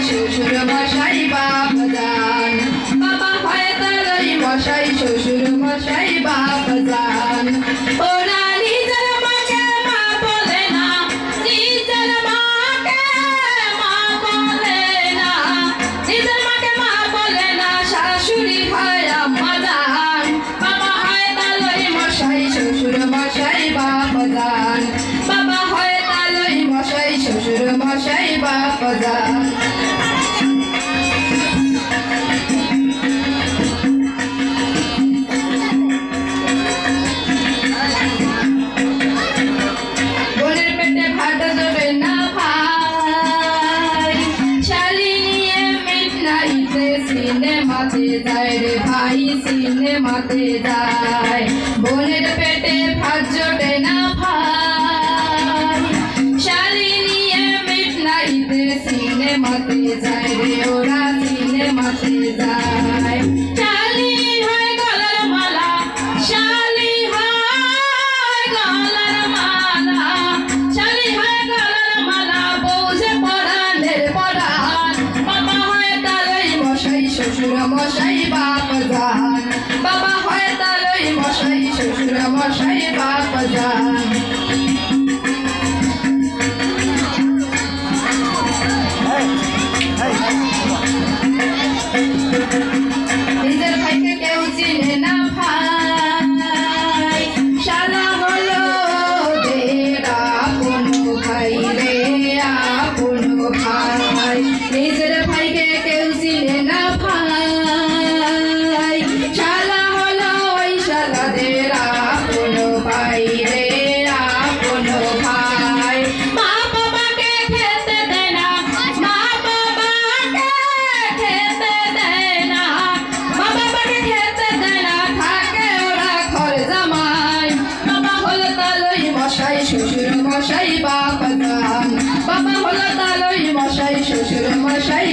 শ্বশুর মশাই বাপজান বাবা হয় তালই মশাই শ্বশুর মশাই বাপজান ওরা নিজের মাকে মা বলে না নিজের মাকে মা বলে না নিজের মাকে মা বলে না শাশুড়ি হয় আম্মাজান বাবা হয় তালই মশাই শ্বশুর মশাই বাপজান বাবা হয় তালই মশাই শ্বশুর মশাই বাপজান বোনের পেটে ভাত জোটে না ভাই শালি নিয়ে মিডনাইটে সিনেমাতে যায় রে ভাই সিনেমাতে যায় বোনের পেটে ভাত জোটে না ভাই শালি নিয়ে মিডনাইটে সিনেমাতে যায় রে ওরা সিনেমাতে যায় শালি হয় গলার মালা শালি হয় গলার মালা শালি হয় গলার মালা বউজে পরাণের পরাণ বাবা হয় তালই মশাই শ্বশুর মশাই বাপজান বাবা হয় তালই মশাই শ্বশুর মশাই বাপজান নিজের ভাইকে কেউ চিনে না ভাই শালা হলো দেরা কোনো ভাই রে আপনো ভাই নিজের ভাইকে কেউ চিনে না ভাই শালা হলো ওই শালা দেরা কোনো ভাই রে আপনো ভাই মা বাবাকে খেতে দেয় না মা বাবাকে খেতে দেয় না মা বাবাকে খেতে দেয় না থাকে ওরা ঘর জামাই বাবা হলো তালই মশাই শ্বশুর মশাই বাপজান বাবা হলো তালই মশাই শ্বশুর মশাই